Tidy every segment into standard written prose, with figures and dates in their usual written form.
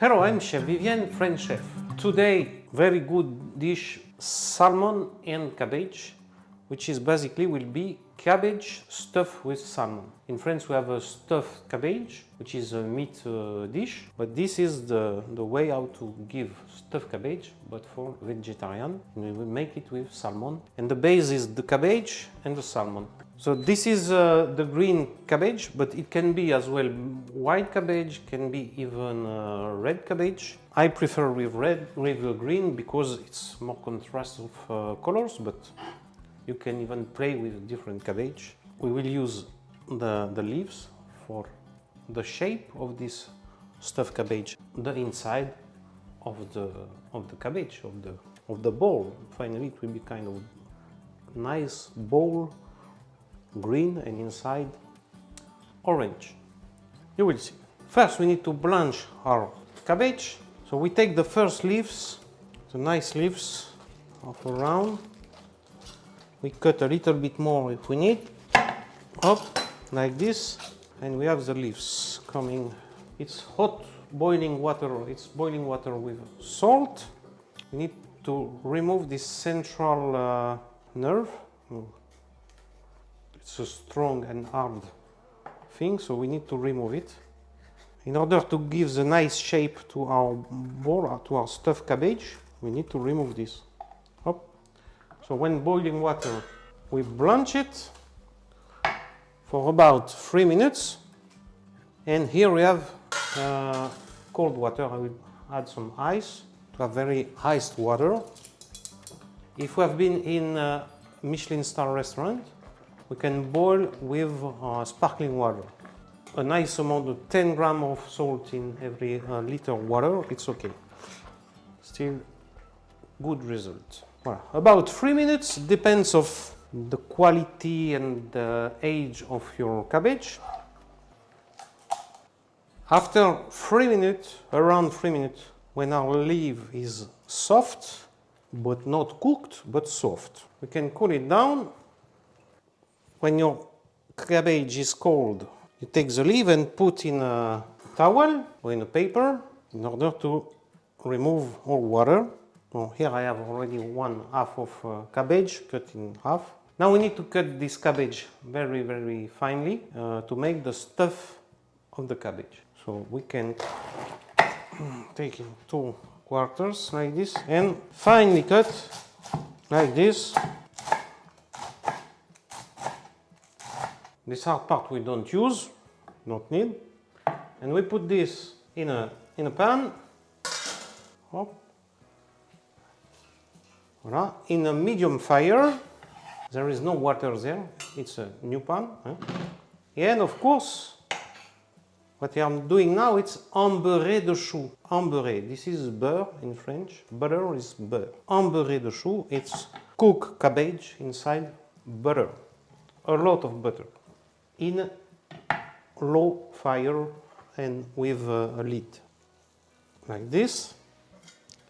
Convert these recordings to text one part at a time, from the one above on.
Hello, I'm Chef Vivien, French chef. Today, very good dish, salmon and cabbage, which is basically will be cabbage stuffed with salmon. In France, we have a stuffed cabbage, which is a meat dish, but this is the way how to give stuffed cabbage, but for vegetarian. And we will make it with salmon. And the base is the cabbage and the salmon. So this is the green cabbage, but it can be as well white cabbage, can be even red cabbage. I prefer with red, with green, because it's more contrast of colors, but you can even play with different cabbage. We will use the leaves for the shape of this stuffed cabbage, the inside of the cabbage, of the bowl. Finally, it will be kind of nice bowl, green, and inside orange. You will see. First, we need to blanch our cabbage. So we take the first leaves, the nice leaves of around. We cut a little bit more if we need. Up, like this. And we have the leaves coming. It's hot boiling water. It's boiling water with salt. We need to remove this central nerve. It's a strong and hard thing, so we need to remove it. In order to give the nice shape to our bowl, to our stuffed cabbage, we need to remove this. Hop. So when boiling water, we blanch it for about 3 minutes. And here we have cold water. I will add some ice to have very iced water. If we have been in a Michelin star restaurant, we can boil with sparkling water. A nice amount of 10 grams of salt in every liter of water, it's okay. Still good result. Voilà. About 3 minutes, depends of the quality and the age of your cabbage. After 3 minutes, around 3 minutes, when our leaf is soft, but not cooked, but soft, we can cool it down. When your cabbage is cold, you take the leaf and put in a towel or in a paper in order to remove all water. So here I have already 1/2 of cabbage cut in half. Now we need to cut this cabbage very, very finely to make the stuff of the cabbage. So we can take in 2 quarters like this and finely cut like this. This hard part we don't use, not need. And we put this in a pan. Oh. Voilà. In a medium fire. There is no water there. It's a new pan. And of course, what I'm doing now, it's embeurré de choux. Embeurré. This is beurre in French. Butter is beurre. Embeurré de choux. It's cooked cabbage inside butter. A lot of butter. In low fire and with a lid. Like this.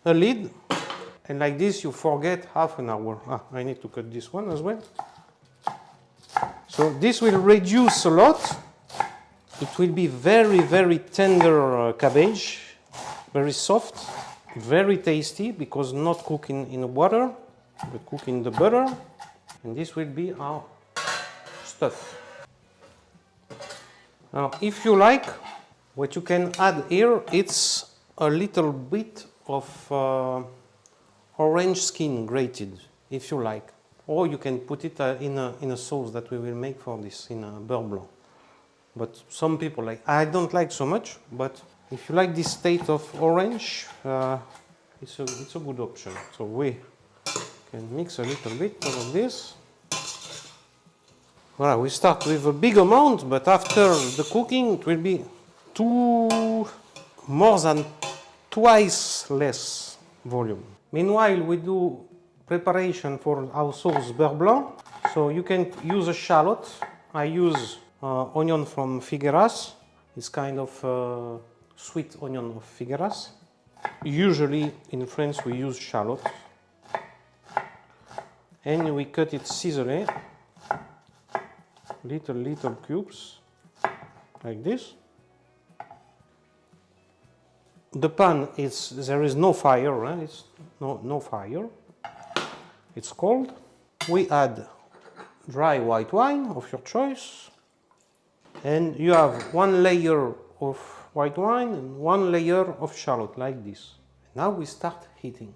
A lid. And like this you forget half an hour. I need to cut this one as well. So this will reduce a lot. It will be very, very tender cabbage. Very soft. Very tasty because not cooked in water. But cooked in the butter. And this will be our stuff. Now, if you like, what you can add here, it's a little bit of orange skin grated, if you like. Or you can put it in a sauce that we will make for this, in a Beurre Blanc. But some people like, I don't like so much, but if you like this taste of orange, it's a good option. So we can mix a little bit of this. Voilà, we start with a big amount, but after the cooking it will be more than twice less volume. Meanwhile, we do preparation for our sauce Beurre Blanc. So you can use a shallot. I use onion from Figueras. It's kind of sweet onion of Figueras. Usually in France we use shallot. And we cut it ciselé. Little cubes like this. The pan there is no fire, right? It's no fire. It's cold. We add dry white wine of your choice, and you have one layer of white wine and one layer of shallot like this. Now we start heating.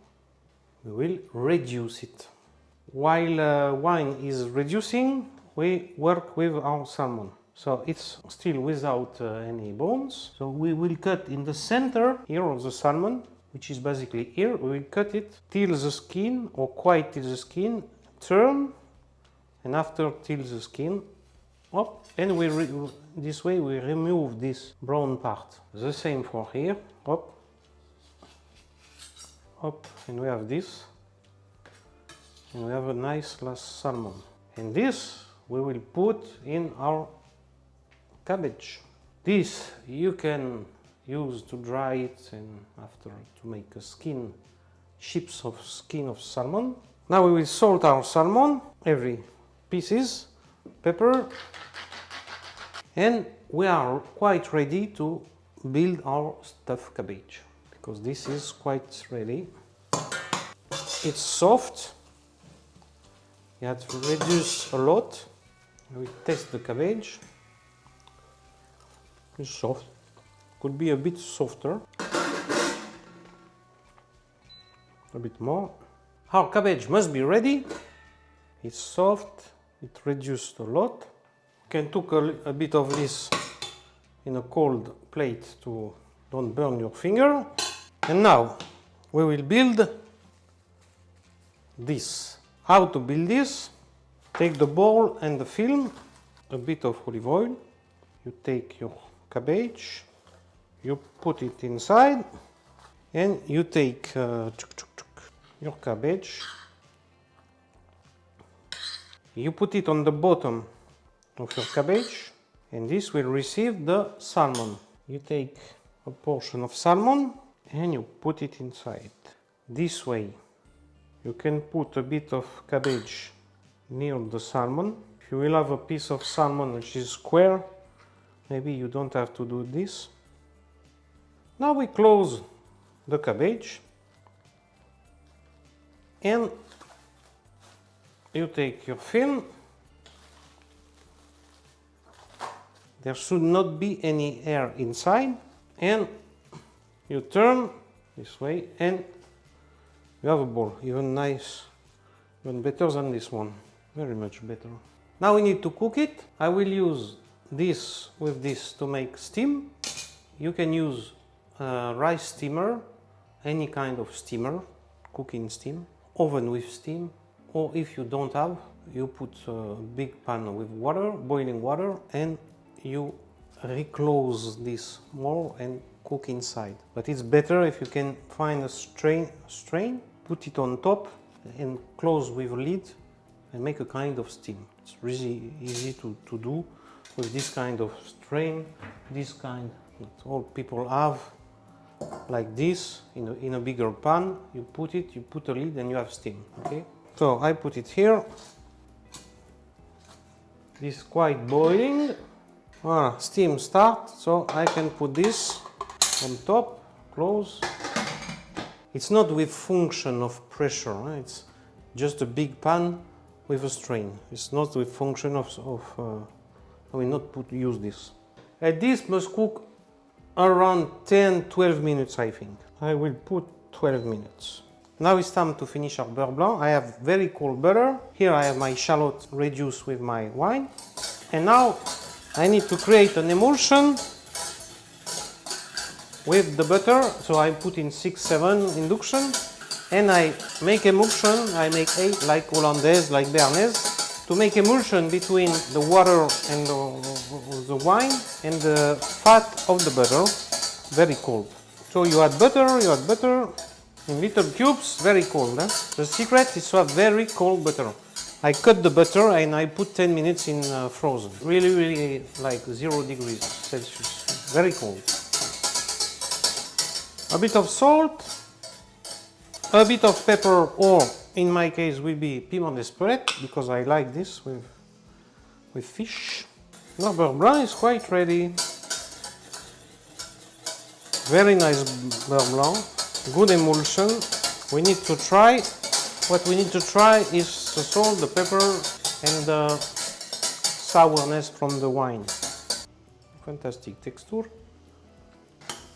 We will reduce it. While wine is reducing, we work with our salmon. So it's still without any bones. So we will cut in the center here of the salmon, which is basically here. We will cut it till the skin, or quite till the skin, turn, and after till the skin, up, and this way we remove this brown part. The same for here, up, up, and we have this, and we have a nice last salmon. And this we will put in our cabbage. This you can use to dry it and after to make a skin, chips of skin of salmon. Now we will salt our salmon, every pieces, pepper, and we are quite ready to build our stuffed cabbage, because this is quite ready. It's soft. You have to reduce a lot. We test the cabbage. It's soft. Could be a bit softer. A bit more. Our cabbage must be ready. It's soft. It reduced a lot. You can take a bit of this in a cold plate to don't burn your finger. And now we will build this. How to build this? Take the bowl and the film, a bit of olive oil. You take your cabbage, you put it inside, and you take your cabbage. You put it on the bottom of your cabbage, and this will receive the salmon. You take a portion of salmon and you put it inside. This way you can put a bit of cabbage near the salmon. If you will have a piece of salmon which is square, maybe you don't have to do this. Now we close the cabbage and you take your film. There should not be any air inside, and you turn this way and you have a bowl, even nice, even better than this one, very much better. Now we need to cook it. I will use this with this to make steam. You can use a rice steamer, any kind of steamer, cooking steam, oven with steam, or if you don't have, you put a big pan with water, boiling water, and you reclose this more and cook inside. But it's better if you can find a strain, put it on top and close with a lid and make a kind of steam. It's really easy to do with this kind of strain, this kind that all people have, like this, in a bigger pan. You put it, you put a lid and you have steam, okay? So I put it here. This is quite boiling. Steam start, so I can put this on top, close. It's not with function of pressure, right? It's just a big pan with a strain. It's not with function of I will not use this. And this must cook around 10-12 minutes, I think. I will put 12 minutes. Now it's time to finish our beurre blanc. I have very cold butter. Here I have my shallot reduced with my wine. And now I need to create an emulsion with the butter. So I put in 6-7 induction. And I make emulsion. I make 8 like Hollandaise, like Béarnaise, to make emulsion between the water and the wine and the fat of the butter, very cold. So you add butter in little cubes, very cold. The secret is to have very cold butter. I cut the butter and I put 10 minutes in frozen, really like 0 degrees Celsius, very cold. A bit of salt, a bit of pepper, or in my case will be piment d'Espelette, because I like this with fish. Now beurre blanc is quite ready. Very nice beurre blanc, good emulsion. We need to try, what we need to try is the salt, the pepper and the sourness from the wine. Fantastic texture.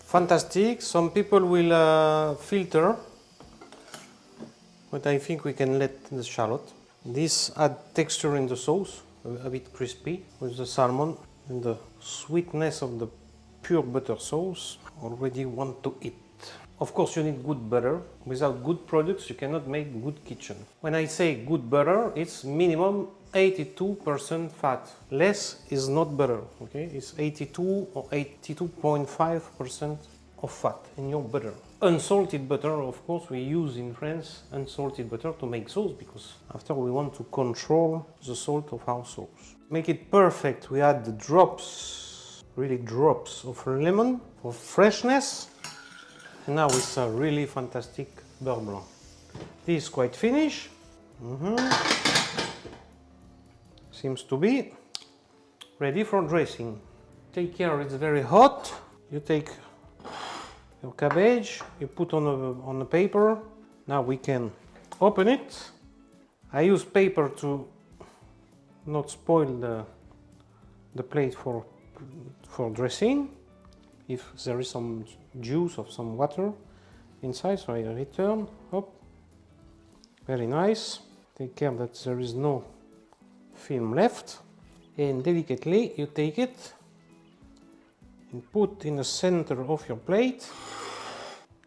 Fantastic, some people will filter, but I think we can let the shallot. This add texture in the sauce, a bit crispy with the salmon and the sweetness of the pure butter sauce. Already want to eat. Of course you need good butter. Without good products you cannot make good kitchen. When I say good butter, it's minimum 82% fat. Less is not butter, okay? It's 82 or 82.5% of fat in your butter. Unsalted butter, of course, we use in France unsalted butter to make sauce because after we want to control the salt of our sauce. Make it perfect, we add the drops, really drops of lemon for freshness. And now it's a really fantastic beurre blanc. This is quite finished. Seems to be ready for dressing. Take care, it's very hot. You take your cabbage, you put on the paper. Now we can open it. I use paper to not spoil the plate for dressing. If there is some juice or some water inside, so I return. Hop. Very nice. Take care that there is no film left. And delicately you take it and put in the center of your plate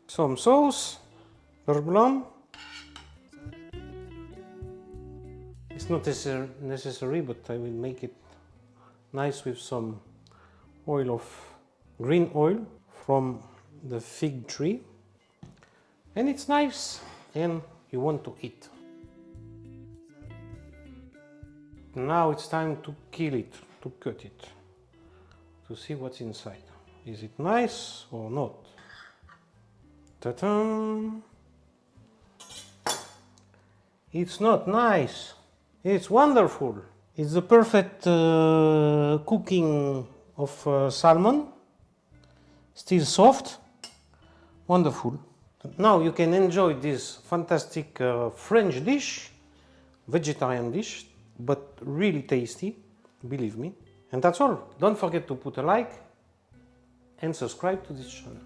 some sauce, beurre blanc. It's not necessary, but I will make it nice with some oil of green oil from the fig tree. And it's nice and you want to eat. Now it's time to kill it, to cut it, to see what's inside. Is it nice or not? Ta-da! It's not nice. It's wonderful. It's the perfect cooking of salmon. Still soft. Wonderful. Now you can enjoy this fantastic French dish, vegetarian dish, but really tasty, believe me. And that's all. Don't forget to put a like and subscribe to this channel.